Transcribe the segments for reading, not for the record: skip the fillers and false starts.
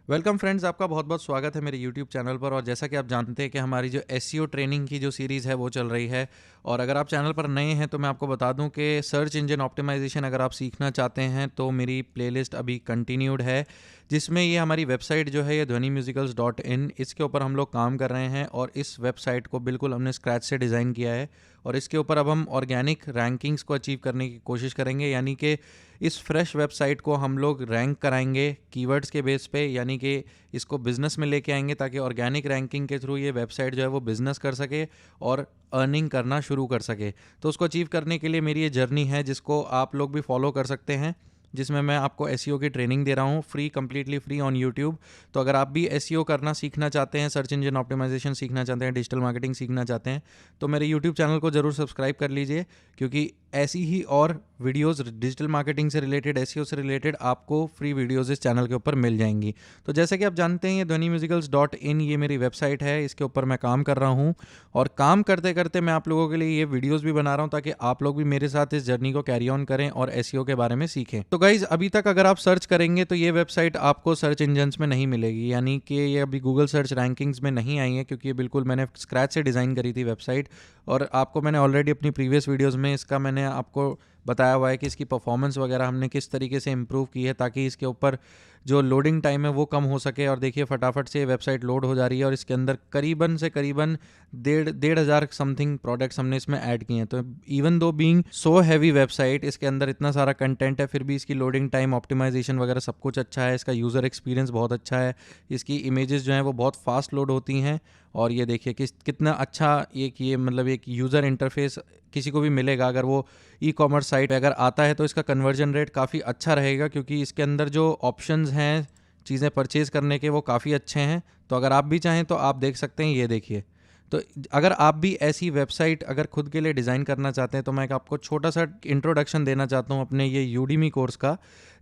Welcome friends, आपका बहुत बहुत स्वागत है मेरे यूट्यूब चैनल पर। और जैसा कि आप जानते हैं कि हमारी जो एसईओ ट्रेनिंग की जो सीरीज़ है वो चल रही है। और अगर आप चैनल पर नए हैं तो मैं आपको बता दूं कि सर्च इंजन ऑप्टिमाइजेशन अगर आप सीखना चाहते हैं तो मेरी प्लेलिस्ट अभी कंटिन्यूड है, जिसमें ये हमारी वेबसाइट जो है ये ध्वनिम्यूजिकल्स.in, इसके ऊपर हम लोग काम कर रहे हैं। और इस वेबसाइट को बिल्कुल हमने स्क्रैच से डिज़ाइन किया है और इसके ऊपर अब हम ऑर्गेनिक रैंकिंग्स को अचीव करने की कोशिश करेंगे। यानी कि इस फ्रेश वेबसाइट को हम लोग रैंक कराएंगे कीवर्ड्स के बेस पे, यानी कि इसको बिजनेस में लेके आएंगे ताकि ऑर्गेनिक रैंकिंग के थ्रू ये वेबसाइट जो है वो बिजनेस कर सके और अर्निंग करना शुरू कर सके। तो उसको अचीव करने के लिए मेरी ये जर्नी है जिसको आप लोग भी फॉलो कर सकते हैं, जिसमें मैं आपको एसईओ की ट्रेनिंग दे रहा हूँ free, completely free on YouTube. तो अगर आप भी एसईओ करना सीखना चाहते हैं, सर्च इंजन ऑप्टिमाइजेशन सीखना चाहते हैं, डिजिटल मार्केटिंग सीखना चाहते हैं, तो मेरे यूट्यूब चैनल को ज़रूर सब्सक्राइब कर लीजिए, क्योंकि ऐसी ही और वीडियोस डिजिटल मार्केटिंग से रिलेटेड, एसईओ से रिलेटेड आपको फ्री वीडियोस इस चैनल के ऊपर मिल जाएंगी। तो जैसे कि आप जानते हैं ये ध्वनिम्यूजिकल्स.in ये मेरी वेबसाइट है, इसके ऊपर मैं काम कर रहा हूँ। और काम करते करते मैं आप लोगों के लिए ये वीडियोस भी बना रहा हूँ ताकि आप लोग भी मेरे साथ इस जर्नी को कैरी ऑन करें और एसईओ के बारे में सीखें। तो गाइज, अभी तक अगर आप सर्च करेंगे तो ये वेबसाइट आपको सर्च इंजन्स में नहीं मिलेगी, यानी कि ये अभी गूगल सर्च रैंकिंग्स में नहीं आई है, क्योंकि ये बिल्कुल मैंने स्क्रैच से डिज़ाइन करी थी वेबसाइट। और आपको मैंने ऑलरेडी अपनी प्रीवियस वीडियोज़ में इसका मैंने आपको बताया हुआ है कि इसकी परफॉर्मेंस वगैरह हमने किस तरीके से इम्प्रूव की है ताकि इसके ऊपर जो लोडिंग टाइम है वो कम हो सके। और देखिए फटाफट से वेबसाइट लोड हो जा रही है और इसके अंदर करीबन से करीबन डेढ़ हज़ार समथिंग प्रोडक्ट्स हमने इसमें ऐड किए हैं। तो even though being so heavy website, इसके अंदर इतना सारा कंटेंट है, फिर भी इसकी लोडिंग टाइम, ऑप्टिमाइजेशन वगैरह सब कुछ अच्छा है। इसका यूज़र एक्सपीरियंस बहुत अच्छा है, इसकी इमेजेस जो हैं वो बहुत फास्ट लोड होती हैं। और ये देखिए कि कितना अच्छा ये मतलब एक यूज़र इंटरफेस किसी को भी मिलेगा अगर वो ई कॉमर्स साइट अगर आता है, तो इसका कन्वर्जन रेट काफ़ी अच्छा रहेगा, क्योंकि इसके अंदर जो ऑप्शंस हैं चीज़ें परचेज़ करने के वो काफ़ी अच्छे हैं। तो अगर आप भी चाहें तो आप देख सकते हैं, ये देखिए। तो अगर आप भी ऐसी वेबसाइट अगर खुद के लिए डिज़ाइन करना चाहते हैं तो मैं एक आपको छोटा सा इंट्रोडक्शन देना चाहता हूं अपने ये यूडीमी कोर्स का,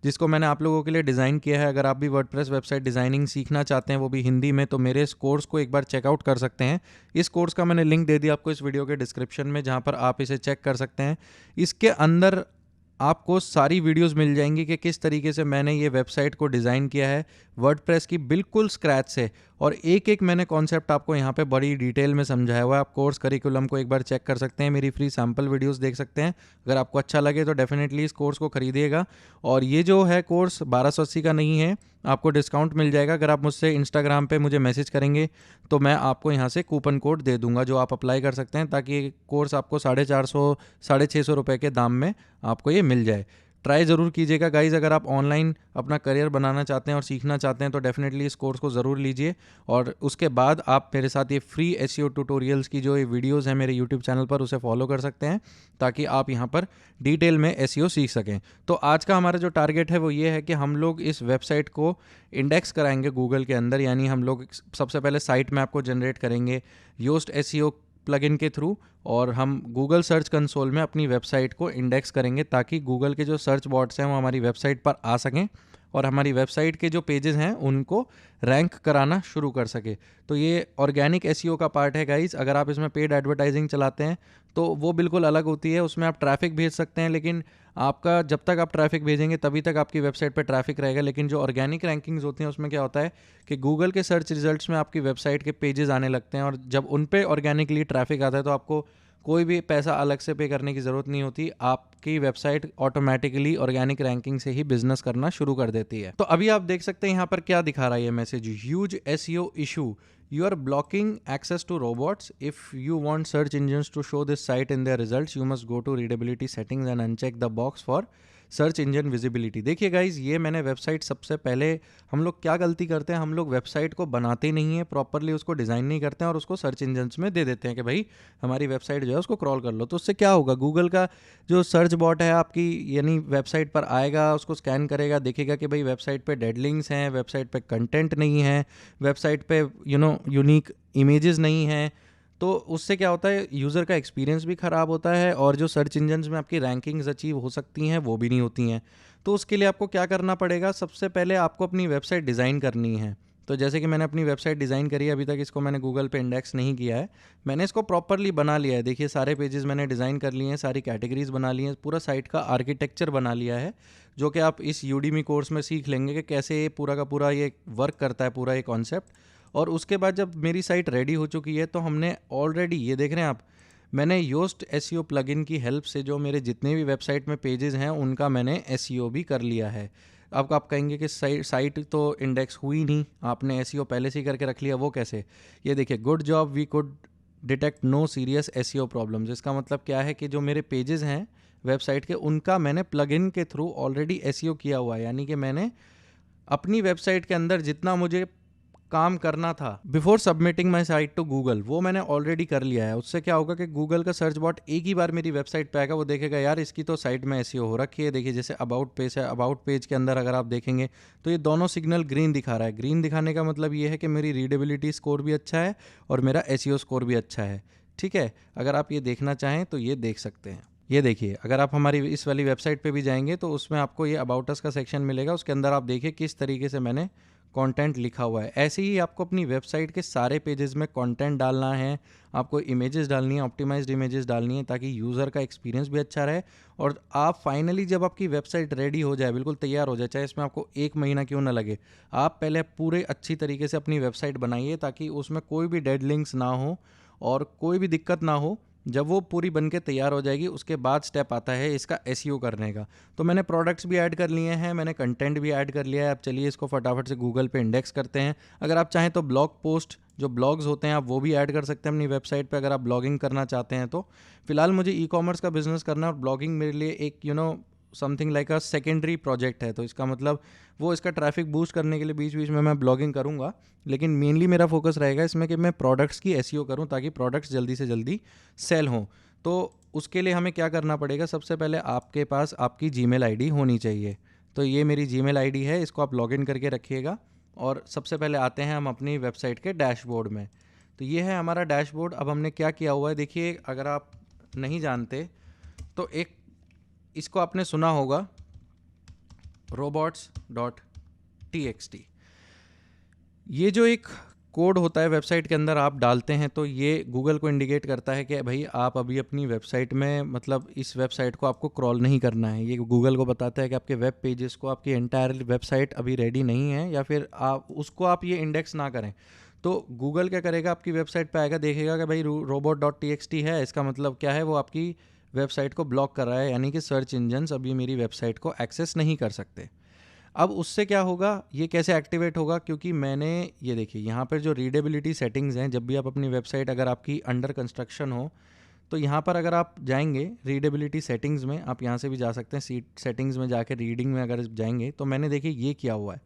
जिसको मैंने आप लोगों के लिए डिज़ाइन किया है। अगर आप भी वर्डप्रेस वेबसाइट डिज़ाइनिंग सीखना चाहते हैं, वो भी हिंदी में, तो मेरे इस कोर्स को एक बार चेकआउट कर सकते हैं। इस कोर्स का मैंने लिंक दे दिया आपको इस वीडियो के डिस्क्रिप्शन में, जहाँ पर आप इसे चेक कर सकते हैं। इसके अंदर आपको सारी वीडियोस मिल जाएंगी कि किस तरीके से मैंने ये वेबसाइट को डिज़ाइन किया है वर्डप्रेस की बिल्कुल स्क्रैच से। और एक एक मैंने कॉन्सेप्ट आपको यहाँ पे बड़ी डिटेल में समझाया हुआ है। आप कोर्स करिकुलम को एक बार चेक कर सकते हैं, मेरी फ्री सैम्पल वीडियोस देख सकते हैं। अगर आपको अच्छा लगे तो डेफिनेटली इस कोर्स को खरीदिएगा। और ये जो है कोर्स 1280 का नहीं है, आपको डिस्काउंट मिल जाएगा। अगर आप मुझसे इंस्टाग्राम पे मुझे मैसेज करेंगे तो मैं आपको यहाँ से कूपन कोड दे दूंगा जो आप अप्लाई कर सकते हैं, ताकि ये कोर्स आपको 450 650 रुपये के दाम में आपको ये मिल जाए। ट्राई ज़रूर कीजिएगा गाइज़। अगर आप ऑनलाइन अपना करियर बनाना चाहते हैं और सीखना चाहते हैं तो डेफिनेटली इस कोर्स को ज़रूर लीजिए। और उसके बाद आप मेरे साथ ये फ्री एसईओ ट्यूटोरियल्स की जो ये वीडियोस हैं मेरे यूट्यूब चैनल पर, उसे फॉलो कर सकते हैं ताकि आप यहाँ पर डिटेल में एसईओ सीख सकें। तो आज का हमारा जो टारगेट है वो ये है कि हम लोग इस वेबसाइट को इंडेक्स कराएंगे गूगल के अंदर। यानी हम लोग सबसे पहले साइट में आपको जनरेट करेंगे योस्ट एसईओ प्लगइन के थ्रू, और हम गूगल सर्च कंसोल में अपनी वेबसाइट को इंडेक्स करेंगे ताकि गूगल के जो सर्च बॉट्स हैं वो हमारी वेबसाइट पर आ सकें और हमारी वेबसाइट के जो पेजेस हैं उनको रैंक कराना शुरू कर सके। तो ये ऑर्गेनिक एसईओ का पार्ट है गाइस। अगर आप इसमें पेड एडवर्टाइजिंग चलाते हैं तो वो बिल्कुल अलग होती है, उसमें आप ट्रैफिक भेज सकते हैं, लेकिन आपका जब तक आप ट्रैफिक भेजेंगे तभी तक आपकी वेबसाइट पर ट्रैफिक रहेगा। लेकिन जो ऑर्गेनिक रैंकिंग्स होती हैं उसमें क्या होता है कि गूगल के सर्च रिजल्ट्स में आपकी वेबसाइट के पेजेस आने लगते हैं, और जब उन पे ऑर्गेनिकली ट्रैफिक आता है तो आपको कोई भी पैसा अलग से पे करने की ज़रूरत नहीं होती। आपकी वेबसाइट ऑटोमेटिकली ऑर्गेनिक रैंकिंग से ही बिजनेस करना शुरू कर देती है। तो अभी आप देख सकते हैं यहाँ पर क्या दिखा रहा है ये message, huge SEO issue, you are blocking access to robots. If you want search engines to show this site in their results, you must go to readability settings and uncheck the box for search engine visibility. देखिए guys, ये मैंने website, सबसे पहले हम लोग क्या गलती करते हैं, हम लोग वेबसाइट को बनाते नहीं हैं प्रॉपरली, उसको डिज़ाइन नहीं करते हैं और उसको सर्च इंजन्स में दे देते हैं कि भाई हमारी वेबसाइट जो है उसको क्रॉल कर लो। तो उससे क्या होगा, गूगल का जो सर्च बॉट है आपकी यानी वेबसाइट पर आएगा, उसको स्कैन करेगा, देखेगा कि भाई वेबसाइट पे डेड लिंक्स हैं, वेबसाइट पे कंटेंट नहीं है, वेबसाइट पे यूनिक इमेजेस नहीं हैं। तो उससे क्या होता है, यूज़र का एक्सपीरियंस भी ख़राब होता है और जो सर्च इंजन्स में आपकी रैंकिंग्स अचीव हो सकती हैं वो भी नहीं होती हैं। तो उसके लिए आपको क्या करना पड़ेगा, सबसे पहले आपको अपनी वेबसाइट डिज़ाइन करनी है। तो जैसे कि मैंने अपनी वेबसाइट डिज़ाइन करी है, अभी तक इसको मैंने गूगल पे इंडेक्स नहीं किया है, मैंने इसको प्रॉपरली बना लिया है। देखिए सारे पेजेस मैंने डिज़ाइन कर लिए हैं, सारी कैटेगरीज बना ली हैं, पूरा साइट का आर्किटेक्चर बना लिया है, जो कि आप इस यूडीमी कोर्स में सीख लेंगे कि कैसे ये पूरा का पूरा ये वर्क करता है, पूरा ये कॉन्सेप्ट। और उसके बाद जब मेरी साइट रेडी हो चुकी है तो हमने ऑलरेडी, ये देख रहे हैं आप, मैंने योस्ट एसईओ प्लगइन की हेल्प से जो मेरे जितने भी वेबसाइट में पेजेस हैं उनका मैंने एसईओ भी कर लिया है। अब आप कहेंगे कि साइट तो इंडेक्स हुई नहीं, आपने एसईओ पहले से ही करके रख लिया, वो कैसे? ये देखिए, good job, we could detect no serious SEO problems. इसका मतलब क्या है कि जो मेरे पेजेस हैं वेबसाइट के, उनका मैंने प्लगइन के थ्रू ऑलरेडी एसईओ किया हुआ है। यानी कि मैंने अपनी वेबसाइट के अंदर जितना मुझे काम करना था before submitting my site to Google, वो मैंने ऑलरेडी कर लिया है। उससे क्या होगा कि गूगल का सर्च बॉट एक ही बार मेरी वेबसाइट पे आएगा, वो देखेगा यार इसकी तो साइट में एसईओ हो रखी है। देखिए जैसे अबाउट पेज है, अबाउट पेज के अंदर अगर आप देखेंगे तो ये दोनों सिग्नल ग्रीन दिखा रहा है। ग्रीन दिखाने का मतलब ये है कि मेरी रीडेबिलिटी स्कोर भी अच्छा है और मेरा एसईओ स्कोर भी अच्छा है। ठीक है, अगर आप ये देखना चाहें तो ये देख सकते हैं। ये देखिए, अगर आप हमारी इस वाली वेबसाइट पे भी जाएंगे तो उसमें आपको ये अबाउट अस का सेक्शन मिलेगा, उसके अंदर आप देखिए किस तरीके से मैंने कंटेंट लिखा हुआ है। ऐसे ही आपको अपनी वेबसाइट के सारे पेजेस में कंटेंट डालना है, आपको इमेजेस डालनी है, ऑप्टिमाइज्ड इमेजेस डालनी है, ताकि यूज़र का एक्सपीरियंस भी अच्छा रहे। और आप फाइनली जब आपकी वेबसाइट रेडी हो जाए, बिल्कुल तैयार हो जाए, चाहे इसमें आपको 1 महीना क्यों ना लगे, आप पहले पूरे अच्छी तरीके से अपनी वेबसाइट बनाइए ताकि उसमें कोई भी डेड लिंक्स ना हो और कोई भी दिक्कत ना हो। जब वो पूरी बन के तैयार हो जाएगी उसके बाद स्टेप आता है इसका एसईओ करने का। तो मैंने प्रोडक्ट्स भी ऐड कर लिए हैं, मैंने कंटेंट भी ऐड कर लिया है। अब चलिए इसको फटाफट से गूगल पे इंडेक्स करते हैं। अगर आप चाहें तो ब्लॉग पोस्ट, जो ब्लॉग्स होते हैं, आप वो भी ऐड कर सकते हैं अपनी वेबसाइट पे, अगर आप ब्लॉगिंग करना चाहते हैं तो। फिलहाल मुझे ई कॉमर्स का बिजनेस करना है और ब्लॉगिंग मेरे लिए एक something like a secondary project है। तो इसका मतलब वो इसका ट्रैफिक बूस्ट करने के लिए बीच बीच में मैं ब्लॉगिंग करूँगा, लेकिन मेनली मेरा फोकस रहेगा इसमें कि मैं प्रोडक्ट्स की एसईओ करूँ ताकि प्रोडक्ट्स जल्दी से जल्दी सेल हों। तो उसके लिए हमें क्या करना पड़ेगा? सबसे पहले आपके पास आपकी जीमेल आईडी होनी चाहिए। तो ये मेरी जीमेल आईडी है, इसको आप लॉगिन करके रखिएगा। और सबसे पहले आते हैं हम अपनी वेबसाइट के डैशबोर्ड में। तो ये है हमारा डैशबोर्ड। अब हमने क्या किया हुआ है देखिए, अगर आप नहीं जानते तो एक, इसको आपने सुना होगा, robots.txt। ये जो एक कोड होता है वेबसाइट के अंदर आप डालते हैं तो ये गूगल को इंडिकेट करता है कि भाई आप अभी अपनी वेबसाइट में, मतलब इस वेबसाइट को आपको क्रॉल नहीं करना है। ये गूगल को बताता है कि आपके वेब पेजेस को, आपकी एंटायर वेबसाइट अभी रेडी नहीं है, या फिर आप उसको आप ये इंडेक्स ना करें। तो गूगल क्या करेगा, आपकी वेबसाइट पे आएगा, देखेगा कि भाई robot.txt है, इसका मतलब क्या है, वो आपकी वेबसाइट को ब्लॉक कर रहा है, यानी कि सर्च इंजन्स अभी मेरी वेबसाइट को एक्सेस नहीं कर सकते। अब उससे क्या होगा, ये कैसे एक्टिवेट होगा? क्योंकि मैंने, ये देखिए यहाँ पर जो रीडेबिलिटी सेटिंग्स हैं, जब भी आप अपनी वेबसाइट, अगर आपकी अंडर कंस्ट्रक्शन हो तो यहाँ पर अगर आप जाएंगे रीडेबिलिटी सेटिंग्स में, आप यहाँ से भी जा सकते हैं, सीट सेटिंग्स में जाकर रीडिंग में अगर जाएंगे तो मैंने देखिए ये किया हुआ है,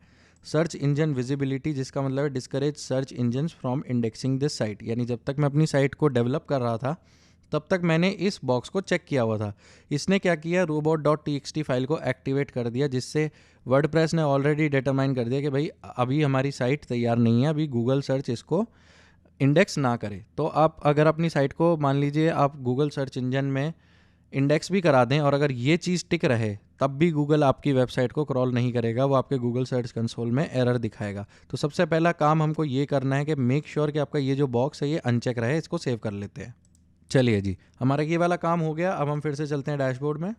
सर्च इंजन विजिबिलिटी, जिसका मतलब है discourage search engines from indexing this site. यानी जब तक मैं अपनी साइट को डेवलप कर रहा था तब तक मैंने इस बॉक्स को चेक किया हुआ था। इसने क्या किया, robot.txt फाइल को एक्टिवेट कर दिया, जिससे वर्डप्रेस ने ऑलरेडी डिटरमाइन कर दिया कि भाई अभी हमारी साइट तैयार नहीं है, अभी गूगल सर्च इसको इंडेक्स ना करे। तो आप अगर अपनी साइट को, मान लीजिए आप गूगल सर्च इंजन में इंडेक्स भी करा दें और अगर ये चीज़ टिक रहे, तब भी गूगल आपकी वेबसाइट को क्रॉल नहीं करेगा, वो आपके गूगल सर्च कंसोल में एरर दिखाएगा। तो सबसे पहला काम हमको ये करना है कि मेक श्योर कि आपका ये जो बॉक्स है ये अनचेक रहे। इसको सेव कर लेते हैं। चलिए जी, हमारा ये वाला काम हो गया। अब हम फिर से चलते हैं डैशबोर्ड में।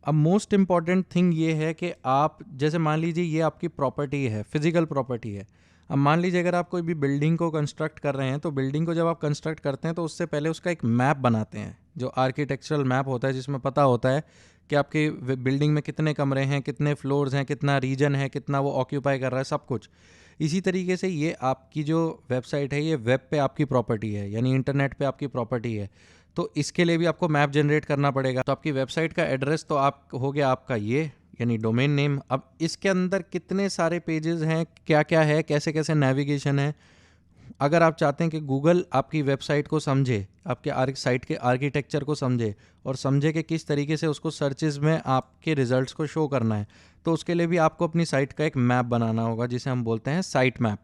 अब मोस्ट इम्पॉर्टेंट थिंग ये है कि आप, जैसे मान लीजिए ये आपकी प्रॉपर्टी है, फिजिकल प्रॉपर्टी है। अब मान लीजिए अगर आप कोई भी बिल्डिंग को कंस्ट्रक्ट कर रहे हैं, तो बिल्डिंग को जब आप कंस्ट्रक्ट करते हैं तो उससे पहले उसका एक मैप बनाते हैं, जो आर्किटेक्चरल मैप होता है, जिसमें पता होता है कि आपकी बिल्डिंग में कितने कमरे हैं, कितने फ्लोर्स हैं, कितना रीजन है, कितना वो ऑक्यूपाई कर रहा है, सब कुछ। इसी तरीके से ये आपकी जो वेबसाइट है, ये वेब पे आपकी प्रॉपर्टी है, यानी इंटरनेट पे आपकी प्रॉपर्टी है। तो इसके लिए भी आपको मैप जनरेट करना पड़ेगा। तो आपकी वेबसाइट का एड्रेस तो आप हो गया आपका ये, यानी डोमेन नेम। अब इसके अंदर कितने सारे पेजेस हैं, क्या क्या है, कैसे कैसे नेविगेशन है। अगर आप चाहते हैं कि गूगल आपकी वेबसाइट को समझे, आपके साइट के आर्किटेक्चर को समझे और समझे कि किस तरीके से उसको सर्चेज में आपके रिजल्ट्स को शो करना है, तो उसके लिए भी आपको अपनी साइट का एक मैप बनाना होगा, जिसे हम बोलते हैं साइट मैप।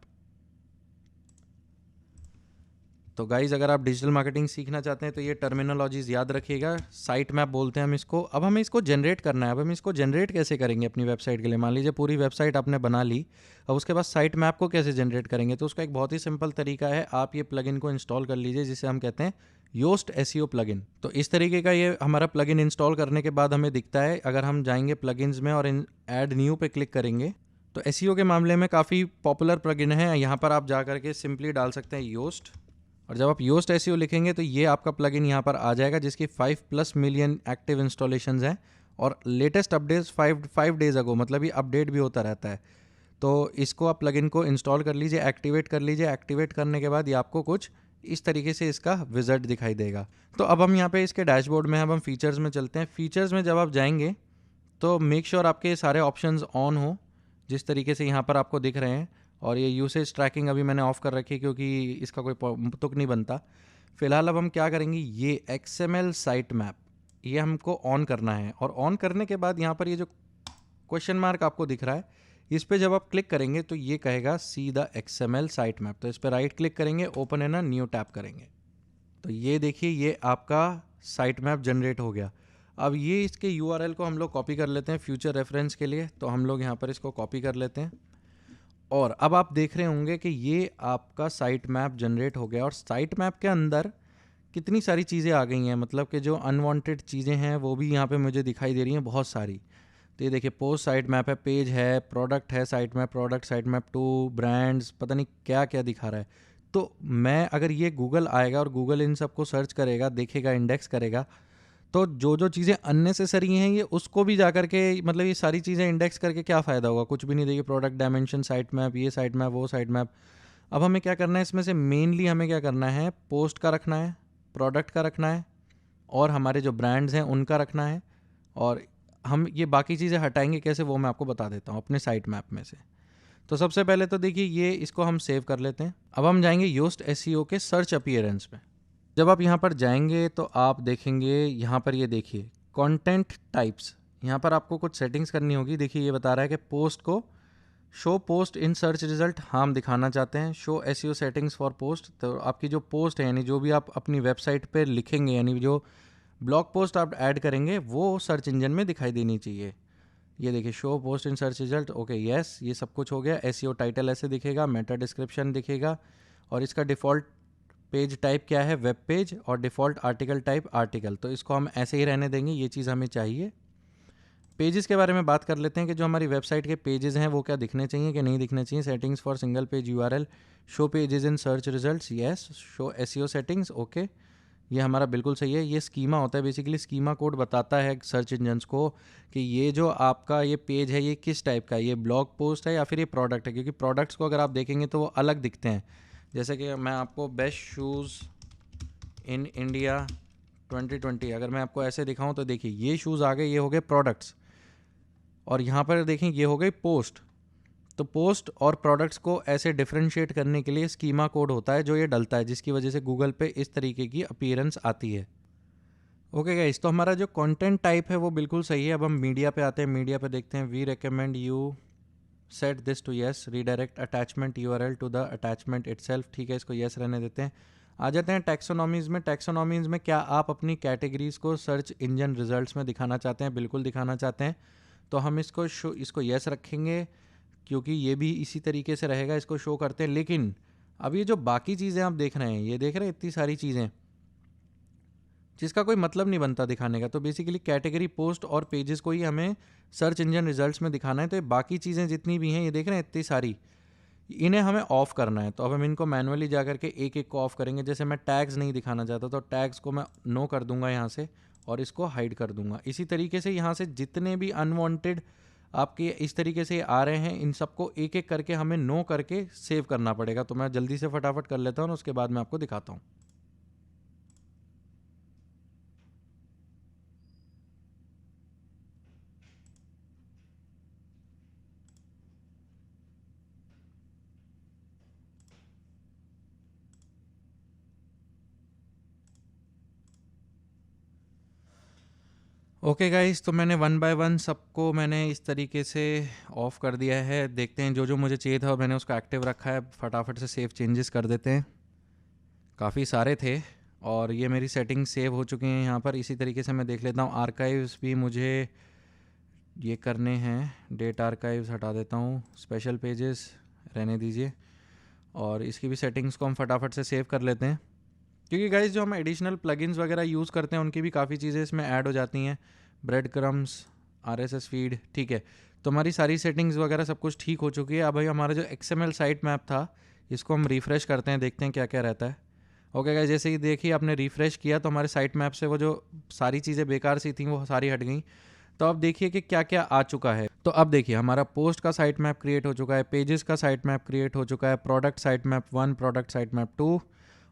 तो गाइज़ अगर आप डिजिटल मार्केटिंग सीखना चाहते हैं तो ये टर्मिनोलॉजीज़ याद रखिएगा। साइट मैप बोलते हैं हम इसको। अब हमें इसको जनरेट करना है। अब हम इसको जनरेट कैसे करेंगे अपनी वेबसाइट के लिए? मान लीजिए पूरी वेबसाइट आपने बना ली, अब उसके बाद साइट मैप को कैसे जनरेट करेंगे? तो उसका एक बहुत ही सिंपल तरीका है, आप ये प्लगइन को इंस्टॉल कर लीजिए जिसे हम कहते हैं योस्ट एसईओ प्लगइन। तो इस तरीके का ये हमारा प्लगइन इंस्टॉल करने के बाद हमें दिखता है। अगर हम जाएंगे प्लगइन्स में और इन ऐड न्यू पे क्लिक करेंगे तो एसईओ के मामले में काफ़ी पॉपुलर प्लगइन है। यहाँ पर आप जा करके सिंपली डाल सकते हैं योस्ट, और जब आप योस्ट एसईओ लिखेंगे तो ये आपका प्लगइन यहाँ पर आ जाएगा जिसकी 5+ मिलियन एक्टिव इंस्टॉलेशंस हैं और लेटेस्ट अपडेट्स 5 डेज अगो, मतलब ये अपडेट भी होता रहता है। तो इसको आप प्लगइन को इंस्टॉल कर लीजिए, एक्टिवेट कर लीजिए। एक्टिवेट करने के बाद ये आपको कुछ इस तरीके से इसका विज़िट दिखाई देगा। तो अब हम यहाँ पे इसके डैशबोर्ड में, अब हम फीचर्स में चलते हैं। फीचर्स में जब आप जाएंगे तो मेक श्योर आपके सारे ऑप्शंस ऑन हो जिस तरीके से यहाँ पर आपको दिख रहे हैं। और ये यूसेज ट्रैकिंग अभी मैंने ऑफ़ कर रखी है क्योंकि इसका कोई तुक नहीं बनता। फ़िलहाल अब हम क्या करेंगे, ये XML साइट मैप ये हमको ऑन करना है। और ऑन करने के बाद यहाँ पर ये जो क्वेश्चन मार्क आपको दिख रहा है, इस पर जब आप क्लिक करेंगे तो ये कहेगा see the XML site map. तो इस पर राइट क्लिक करेंगे, open in a new tab करेंगे तो ये देखिए ये आपका साइट मैप जनरेट हो गया। अब ये इसके URL को हम लोग कॉपी कर लेते हैं फ्यूचर रेफरेंस के लिए। तो हम लोग यहाँ पर इसको कॉपी कर लेते हैं और अब आप देख रहे होंगे कि ये आपका साइट मैप जनरेट हो गया। और साइट मैप के अंदर कितनी सारी चीज़ें आ गई हैं, मतलब कि जो अनवांटेड चीज़ें हैं वो भी यहाँ पे मुझे दिखाई दे रही हैं बहुत सारी। तो ये देखिए पोस्ट साइट मैप है, पेज है, प्रोडक्ट है, site map, product, site map 2, brands, पता नहीं क्या क्या दिखा रहा है। तो मैं अगर ये गूगल आएगा और गूगल इन सबको सर्च करेगा, देखेगा, इंडेक्स करेगा, तो जो जो चीज़ें अननेसेसरी हैं ये उसको भी जा करके, मतलब ये सारी चीज़ें इंडेक्स करके क्या फ़ायदा होगा? कुछ भी नहीं। देखिए प्रोडक्ट डायमेंशन, साइट मैप, ये साइट मैप, वो साइट मैप। अब हमें क्या करना है, इसमें से मेनली हमें क्या करना है, पोस्ट का रखना है, प्रोडक्ट का रखना है और हमारे जो ब्रांड्स हैं उनका रखना है। और हम ये बाकी चीज़ें हटाएंगे कैसे, वो मैं आपको बता देता हूँ अपने साइट मैप में से। तो सबसे पहले तो देखिए ये इसको हम सेव कर लेते हैं। अब हम जाएंगे योस्ट एसईओ के सर्च अपीयरेंस में। जब आप यहाँ पर जाएंगे तो आप देखेंगे यहाँ पर, ये देखिए कंटेंट टाइप्स, यहाँ पर आपको कुछ सेटिंग्स करनी होगी। देखिए ये बता रहा है कि पोस्ट को show post in search result हम दिखाना चाहते हैं। Show SEO settings for post, तो आपकी जो पोस्ट है यानी जो भी आप अपनी वेबसाइट पे लिखेंगे, यानी जो ब्लॉग पोस्ट आप ऐड करेंगे वो सर्च इंजन में दिखाई देनी चाहिए। ये देखिए show post in search result, okay yes, ये सब कुछ हो गया। एसईओ टाइटल ऐसे दिखेगा, मेटा डिस्क्रिप्शन दिखेगा और इसका डिफ़ॉल्ट पेज टाइप क्या है, वेब पेज, और डिफ़ॉल्ट आर्टिकल टाइप आर्टिकल। तो इसको हम ऐसे ही रहने देंगे, ये चीज़ हमें चाहिए। पेजेस के बारे में बात कर लेते हैं कि जो हमारी वेबसाइट के पेजेस हैं वो क्या दिखने चाहिए कि नहीं दिखने चाहिए। Settings for single page URL, show pages in search results, yes. Show SEO settings, okay, ये हमारा बिल्कुल सही है। ये स्कीमा होता है, बेसिकली स्कीमा कोड बताता है सर्च इंजन्स को कि ये जो आपका ये पेज है ये किस टाइप का है, ये ब्लॉग पोस्ट है या फिर ये प्रोडक्ट है। क्योंकि प्रोडक्ट्स को अगर आप देखेंगे तो वो अलग दिखते हैं। जैसे कि मैं आपको बेस्ट शूज़ इन इंडिया 2020 अगर मैं आपको ऐसे दिखाऊं तो देखिए ये शूज़ आ गए, ये हो गए प्रोडक्ट्स। और यहाँ पर देखें ये हो गई पोस्ट। तो पोस्ट और प्रोडक्ट्स को ऐसे डिफरेंशिएट करने के लिए स्कीमा कोड होता है जो ये डलता है, जिसकी वजह से गूगल पे इस तरीके की अपीयरेंस आती है। ओके गाइस, तो हमारा जो कंटेंट टाइप है वो बिल्कुल सही है। अब हम मीडिया पे आते हैं। मीडिया पे देखते हैं, we recommend you set this to yes, redirect attachment URL to the attachment itself. ठीक है, इसको येस रहने देते हैं। आ जाते हैं टैक्सोनॉमीज़ में। टैक्सोनॉमीज़ में क्या आप अपनी कैटेगरीज़ को सर्च इंजन रिजल्ट्स में दिखाना चाहते हैं? बिल्कुल दिखाना चाहते हैं। तो हम इसको येस रखेंगे क्योंकि ये भी इसी तरीके से रहेगा, इसको शो करते हैं। लेकिन अब ये जो बाकी चीज़ें आप देख रहे हैं, ये देख रहे हैं इतनी सारी चीज़ें जिसका कोई मतलब नहीं बनता दिखाने का। तो बेसिकली कैटेगरी, पोस्ट और पेजेस को ही हमें सर्च इंजन रिजल्ट्स में दिखाना है। तो ये बाकी चीज़ें जितनी भी हैं, ये देख रहे हैं इतनी सारी, इन्हें हमें ऑफ़ करना है। तो अब हम इनको मैनुअली जा करके एक एक को ऑफ़ करेंगे। जैसे मैं टैग्स नहीं दिखाना चाहता तो टैग्स को मैं नो कर दूंगा यहाँ से और इसको हाइड कर दूंगा। इसी तरीके से यहाँ से जितने भी अनवांटेड आपके इस तरीके से आ रहे हैं, इन सबको एक एक करके हमें नो करके सेव करना पड़ेगा। तो मैं जल्दी से फटाफट कर लेता हूँ, उसके बाद मैं आपको दिखाता हूँ। ओके गाइस, तो मैंने 1 बाय 1 सबको मैंने इस तरीके से ऑफ़ कर दिया है। देखते हैं जो जो मुझे चाहिए था मैंने उसको एक्टिव रखा है। फटाफट से सेव चेंजेस कर देते हैं। काफ़ी सारे थे और ये मेरी सेटिंग सेव हो चुकी हैं यहाँ पर। इसी तरीके से मैं देख लेता हूँ, आर्काइव्स भी मुझे ये करने हैं, डेट आर्काइव्स हटा देता हूँ, स्पेशल पेजेस रहने दीजिए और इसकी भी सेटिंग्स को हम फटाफट से सेव कर लेते हैं, क्योंकि गाइस जो हम एडिशनल प्लगइन्स वगैरह यूज़ करते हैं उनकी भी काफ़ी चीज़ें इसमें ऐड हो जाती हैं, ब्रेड क्रम्स, RSS फीड, ठीक है। तो हमारी सारी सेटिंग्स वगैरह सब कुछ ठीक हो चुकी है। अब भाई हमारा जो XML साइट मैप था इसको हम रिफ़्रेश करते हैं, देखते हैं क्या क्या रहता है। ओके गाइस, जैसे कि देखिए आपने रिफ़्रेश किया तो हमारे साइट मैप से वो जो सारी चीज़ें बेकार सी थी वो सारी हट गई। तो अब देखिए कि क्या क्या आ चुका है। तो अब देखिए हमारा पोस्ट का साइट मैप क्रिएट हो चुका है, पेजेस का साइट मैप क्रिएट हो चुका है, product site map 1, product site map 2,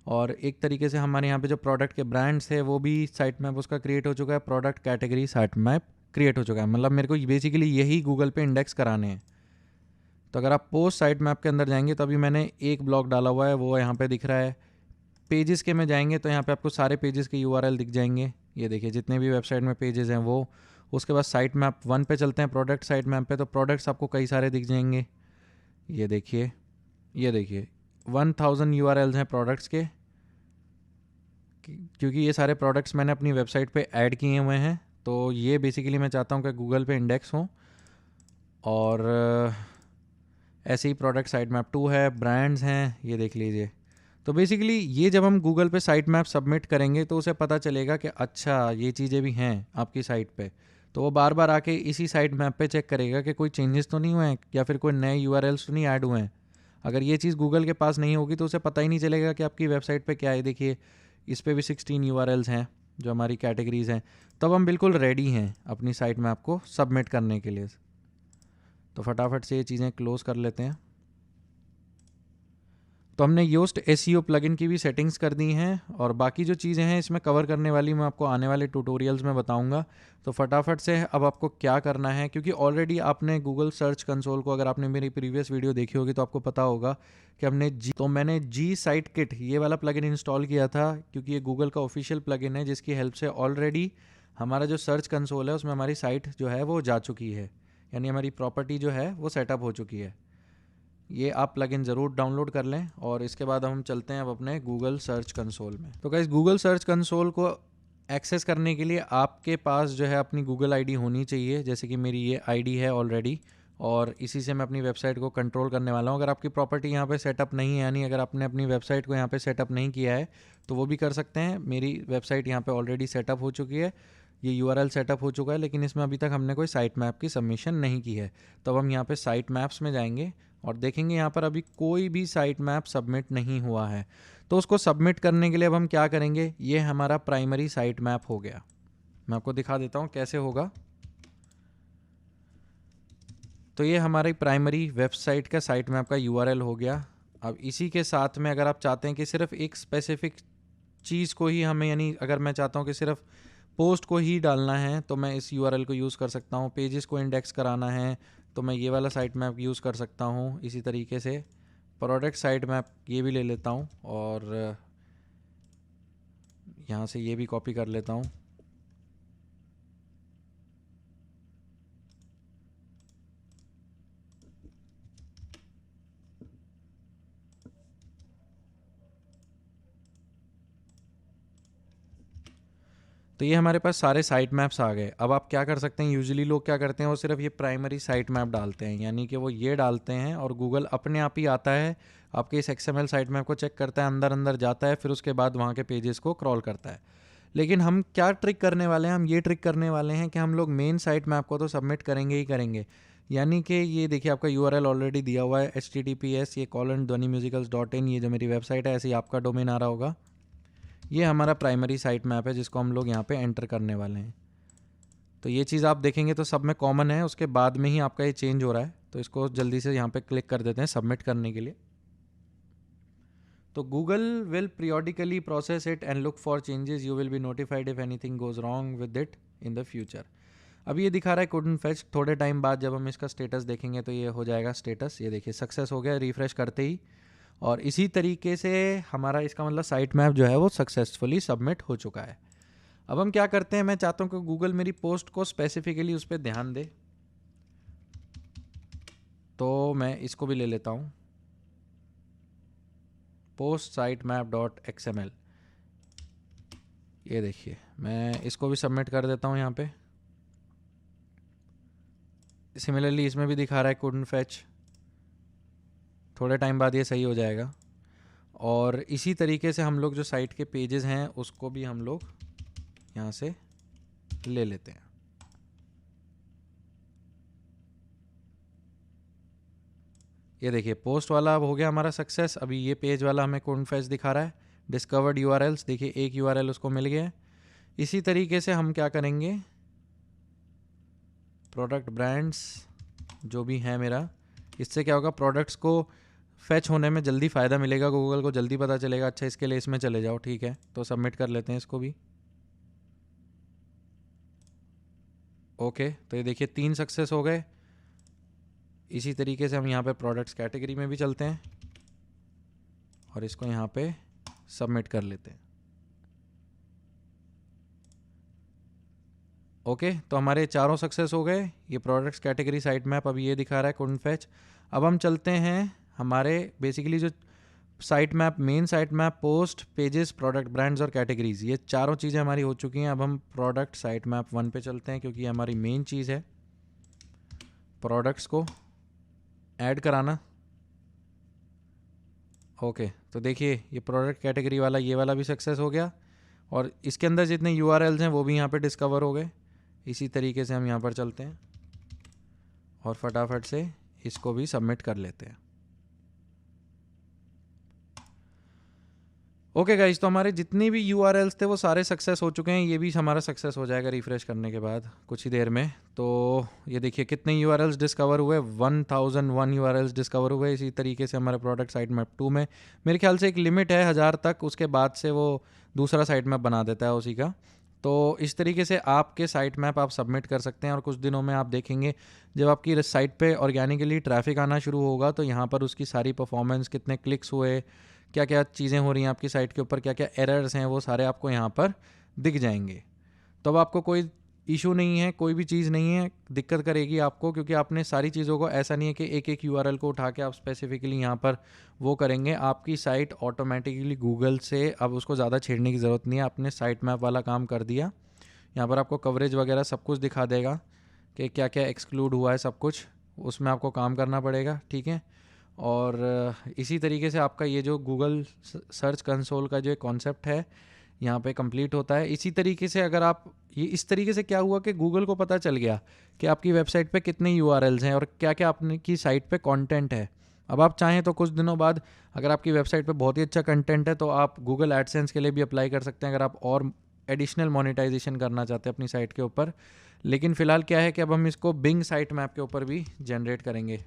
और एक तरीके से हमारे यहाँ पे जो प्रोडक्ट के ब्रांड्स थे वो भी साइट मैप उसका क्रिएट हो चुका है, product category site map create हो चुका है। मतलब मेरे को बेसिकली यही गूगल पे इंडेक्स कराने हैं। तो अगर आप पोस्ट साइट मैप के अंदर जाएंगे तो अभी मैंने एक ब्लॉग डाला हुआ है वो यहाँ पे दिख रहा है। पेजेस के में जाएंगे तो यहाँ पे आपको सारे पेजेस के URL दिख जाएंगे, ये देखिए जितने भी वेबसाइट में पेजेस हैं वो। उसके बाद साइट मैप 1 पे चलते हैं, प्रोडक्ट साइट मैप पे, तो प्रोडक्ट्स आपको कई सारे दिख जाएंगे, ये देखिए 1000 URLs हैं प्रोडक्ट्स के, क्योंकि ये सारे प्रोडक्ट्स मैंने अपनी वेबसाइट पे ऐड किए हुए हैं। तो ये बेसिकली मैं चाहता हूँ कि गूगल पे इंडेक्स हो। और ऐसे ही प्रोडक्ट साइट मैप 2 है, ब्रांड्स हैं, ये देख लीजिए। तो बेसिकली ये जब हम गूगल पे साइट मैप सबमिट करेंगे तो उसे पता चलेगा कि अच्छा ये चीज़ें भी हैं आपकी साइट पे, तो वो बार बार आके इसी साइट मैप पे चेक करेगा कि कोई चेंजेस तो नहीं हुए हैं या फिर कोई नए URLs तो नहीं ऐड हुए हैं। अगर ये चीज़ गूगल के पास नहीं होगी तो उसे पता ही नहीं चलेगा कि आपकी वेबसाइट पे क्या है। देखिए इस पे भी 16 URLs हैं जो हमारी कैटेगरीज़ हैं। तब हम बिल्कुल रेडी हैं अपनी साइट मैप को सबमिट करने के लिए। तो फटाफट से ये चीज़ें क्लोज़ कर लेते हैं। तो हमने योस्ट SEO प्लगइन की भी सेटिंग्स कर दी हैं और बाकी जो चीज़ें हैं इसमें कवर करने वाली मैं आपको आने वाले ट्यूटोरियल्स में बताऊंगा। तो फटाफट से अब आपको क्या करना है, क्योंकि ऑलरेडी आपने गूगल सर्च कंसोल को, अगर आपने मेरी प्रीवियस वीडियो देखी होगी तो आपको पता होगा कि मैंने G साइट किट ये वाला प्लगइन इंस्टॉल किया था, क्योंकि ये गूगल का ऑफिशियल प्लगइन है जिसकी हेल्प से ऑलरेडी हमारा जो सर्च कंसोल है उसमें हमारी साइट जो है वो जा चुकी है, यानी हमारी प्रॉपर्टी जो है वो सेटअप हो चुकी है। ये आप प्लगइन ज़रूर डाउनलोड कर लें और इसके बाद हम चलते हैं अब अपने गूगल सर्च कंसोल में। तो गाइस गूगल सर्च कंसोल को एक्सेस करने के लिए आपके पास जो है अपनी गूगल आईडी होनी चाहिए, जैसे कि मेरी ये आईडी है ऑलरेडी, और इसी से मैं अपनी वेबसाइट को कंट्रोल करने वाला हूँ। अगर आपकी प्रॉपर्टी यहाँ पे सेटअप नहीं है, यानी अगर आपने अपनी वेबसाइट को यहाँ पे सेटअप नहीं किया है तो वो भी कर सकते हैं। मेरी वेबसाइट यहाँ पे ऑलरेडी सेटअप हो चुकी है, ये URL सेटअप हो चुका है, लेकिन इसमें अभी तक हमने कोई साइट मैप की सबमिशन नहीं की है। तो अब हम यहाँ पे साइट मैप्स में जाएंगे और देखेंगे यहाँ पर अभी कोई भी साइट मैप सबमिट नहीं हुआ है। तो उसको सबमिट करने के लिए अब हम क्या करेंगे, ये हमारा प्राइमरी साइट मैप हो गया। मैं आपको दिखा देता हूँ कैसे होगा। तो ये हमारी प्राइमरी वेबसाइट का साइट मैप का URL हो गया। अब इसी के साथ में अगर आप चाहते हैं कि सिर्फ एक स्पेसिफिक चीज़ को ही हमें, यानी अगर मैं चाहता हूँ कि सिर्फ पोस्ट को ही डालना है तो मैं इस URL को यूज़ कर सकता हूँ। पेजेस को इंडेक्स कराना है तो मैं ये वाला साइट मैप यूज़ कर सकता हूँ। इसी तरीके से प्रोडक्ट साइट मैप ये भी ले लेता हूँ और यहाँ से ये भी कॉपी कर लेता हूँ। तो ये हमारे पास सारे साइट मैप्स आ गए। अब आप क्या कर सकते हैं, यूजुअली लोग क्या करते हैं वो सिर्फ ये प्राइमरी साइट मैप डालते हैं, यानी कि वो ये डालते हैं और गूगल अपने आप ही आता है आपके इस XML साइट मैप को चेक करता है, अंदर अंदर जाता है, फिर उसके बाद वहाँ के पेजेस को क्रॉल करता है। लेकिन हम क्या ट्रिक करने वाले हैं, हम ये ट्रिक करने वाले हैं कि हम लोग मेन साइट मैप को तो सबमिट करेंगे ही करेंगे। यानी कि ये देखिए आपका URL ऑलरेडी दिया हुआ है, https ये :dhwanimusicals.in, ये जो मेरी वेबसाइट है ऐसे ही आपका डोमेन आ रहा होगा। ये हमारा प्राइमरी साइट मैप है जिसको हम लोग यहाँ पे एंटर करने वाले हैं। तो ये चीज़ आप देखेंगे तो सब में कॉमन है, उसके बाद में ही आपका ये चेंज हो रहा है। तो इसको जल्दी से यहाँ पे क्लिक कर देते हैं सबमिट करने के लिए। तो Google will periodically process it and look for changes, you will be notified if anything goes wrong with it in the future. अब ये दिखा रहा है couldn't fetch, थोड़े टाइम बाद जब हम इसका स्टेटस देखेंगे तो ये हो जाएगा स्टेटस, ये देखिए सक्सेस हो गया रिफ्रेश करते ही। और इसी तरीके से हमारा इसका मतलब साइट मैप जो है वो सक्सेसफुली सबमिट हो चुका है। अब हम क्या करते हैं, मैं चाहता हूँ कि गूगल मेरी पोस्ट को स्पेसिफिकली उस पर ध्यान दे, तो मैं इसको भी ले लेता हूँ, post site map dot XML। ये देखिए, मैं इसको भी सबमिट कर देता हूँ यहाँ पे। सिमिलरली इसमें भी दिखा रहा है couldn't fetch। थोड़े टाइम बाद ये सही हो जाएगा। और इसी तरीके से हम लोग जो साइट के पेजेस हैं उसको भी हम लोग यहाँ से ले लेते हैं। ये देखिए, पोस्ट वाला अब हो गया हमारा सक्सेस। अभी ये पेज वाला हमें couldn't fetch दिखा रहा है। डिस्कवर्ड URLs, देखिए एक URL उसको मिल गया है। इसी तरीके से हम क्या करेंगे, प्रोडक्ट ब्रांड्स जो भी है मेरा, इससे क्या होगा, प्रोडक्ट्स को फैच होने में जल्दी फ़ायदा मिलेगा, गूगल को जल्दी पता चलेगा अच्छा इसके लिए इसमें चले जाओ। ठीक है, तो सबमिट कर लेते हैं इसको भी। ओके, तो ये देखिए 3 सक्सेस हो गए। इसी तरीके से हम यहाँ पे प्रोडक्ट्स कैटेगरी में भी चलते हैं और इसको यहाँ पे सबमिट कर लेते हैं। ओके, तो हमारे चारों सक्सेस हो गए। ये प्रोडक्ट्स कैटेगरी साइट मैप अभी ये दिखा रहा है couldn't fetch। अब हम चलते हैं हमारे बेसिकली जो site map, main site map, post, pages, product brands और कैटेगरीज, ये चारों चीज़ें हमारी हो चुकी हैं। अब हम प्रोडक्ट साइट मैप 1 पे चलते हैं क्योंकि ये हमारी मेन चीज़ है, प्रोडक्ट्स को ऐड कराना। ओके, तो देखिए ये प्रोडक्ट कैटेगरी वाला, ये वाला भी सक्सेस हो गया और इसके अंदर जितने URLs हैं वो भी यहाँ पे डिस्कवर हो गए। इसी तरीके से हम यहाँ पर चलते हैं और फटाफट से इसको भी सबमिट कर लेते हैं। ओके गाइस, तो हमारे जितने भी URLs थे वो सारे सक्सेस हो चुके हैं। ये भी हमारा सक्सेस हो जाएगा रिफ़्रेश करने के बाद कुछ ही देर में। तो ये देखिए कितने URLs डिस्कवर हुए, 1001 URLs डिस्कवर हुए। इसी तरीके से हमारे प्रोडक्ट साइट मैप 2 में मेरे ख्याल से एक लिमिट है 1000 तक, उसके बाद से वो दूसरा साइट मैप बना देता है उसी का। तो इस तरीके से आपके साइट मैप आप सबमिट कर सकते हैं और कुछ दिनों में आप देखेंगे जब आपकी साइट पे ऑर्गेनिकली ट्रैफिक आना शुरू होगा तो यहाँ पर उसकी सारी परफॉर्मेंस, कितने क्लिक्स हुए, क्या क्या चीज़ें हो रही हैं आपकी साइट के ऊपर, क्या क्या एरर्स हैं, वो सारे आपको यहाँ पर दिख जाएंगे। तो अब आपको कोई इशू नहीं है, कोई भी चीज़ नहीं है दिक्कत करेगी आपको, क्योंकि आपने सारी चीज़ों को, ऐसा नहीं है कि एक एक URL को उठा के आप स्पेसिफिकली यहाँ पर वो करेंगे। आपकी साइट ऑटोमेटिकली गूगल से अब उसको ज़्यादा छेड़ने की ज़रूरत नहीं है। आपने साइट मैप वाला काम कर दिया, यहाँ पर आपको कवरेज वगैरह सब कुछ दिखा देगा कि क्या क्या एक्सक्लूड हुआ है, सब कुछ उसमें आपको काम करना पड़ेगा। ठीक है, और इसी तरीके से आपका ये जो गूगल सर्च कंसोल का जो कॉन्सेप्ट है यहाँ पे कंप्लीट होता है। इसी तरीके से अगर आप ये, इस तरीके से क्या हुआ कि गूगल को पता चल गया कि आपकी वेबसाइट पे कितने URLs हैं और क्या क्या आपने की साइट पे कंटेंट है। अब आप चाहें तो कुछ दिनों बाद अगर आपकी वेबसाइट पे बहुत ही अच्छा कंटेंट है तो आप गूगल एडसेंस के लिए भी अप्लाई कर सकते हैं, अगर आप और एडिशनल मोनेटाइजेशन करना चाहते हैं अपनी साइट के ऊपर। लेकिन फ़िलहाल क्या है कि अब हम इसको बिंग साइट मैप के ऊपर भी जनरेट करेंगे।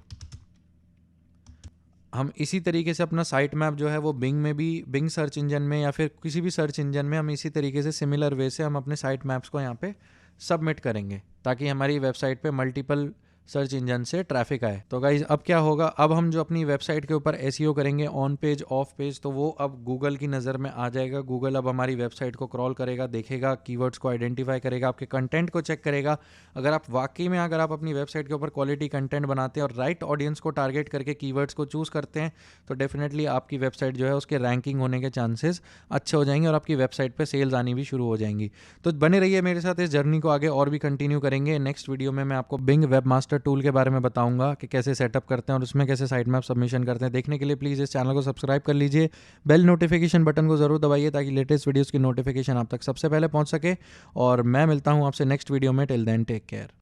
हम इसी तरीके से अपना साइट मैप जो है वो बिंग में भी, बिंग सर्च इंजन में या फिर किसी भी सर्च इंजन में हम इसी तरीके से सिमिलर वे से हम अपने साइट मैप्स को यहाँ पे सबमिट करेंगे ताकि हमारी वेबसाइट पे मल्टीपल सर्च इंजन से ट्रैफिक आए। तो गाइज अब क्या होगा, अब हम जो अपनी वेबसाइट के ऊपर SEO करेंगे ऑन पेज ऑफ पेज, तो वो अब गूगल की नज़र में आ जाएगा। गूगल अब हमारी वेबसाइट को क्रॉल करेगा, देखेगा, कीवर्ड्स को आइडेंटिफाई करेगा, आपके कंटेंट को चेक करेगा। अगर आप वाकई में, अगर आप अपनी वेबसाइट के ऊपर क्वालिटी कंटेंट बनाते हैं और राइट ऑडियंस को टारगेट करके कीवर्ड्स को चूज़ करते हैं तो डेफिनेटली आपकी वेबसाइट जो है उसके रैंकिंग होने के चांसेस अच्छे हो जाएंगे और आपकी वेबसाइट पर सेल्स आनी भी शुरू हो जाएंगी। तो बने रहिए मेरे साथ, इस जर्नी को आगे और भी कंटिन्यू करेंगे। नेक्स्ट वीडियो में मैं आपको बिंग वेबमास्टर टूल के बारे में बताऊंगा कि कैसे सेटअप करते हैं और उसमें कैसे साइट मैप सबमिशन करते हैं। देखने के लिए प्लीज़ इस चैनल को सब्सक्राइब कर लीजिए, बेल नोटिफिकेशन बटन को ज़रूर दबाइए ताकि लेटेस्ट वीडियोस की नोटिफिकेशन आप तक सबसे पहले पहुंच सके। और मैं मिलता हूं आपसे नेक्स्ट वीडियो में। Till then take care.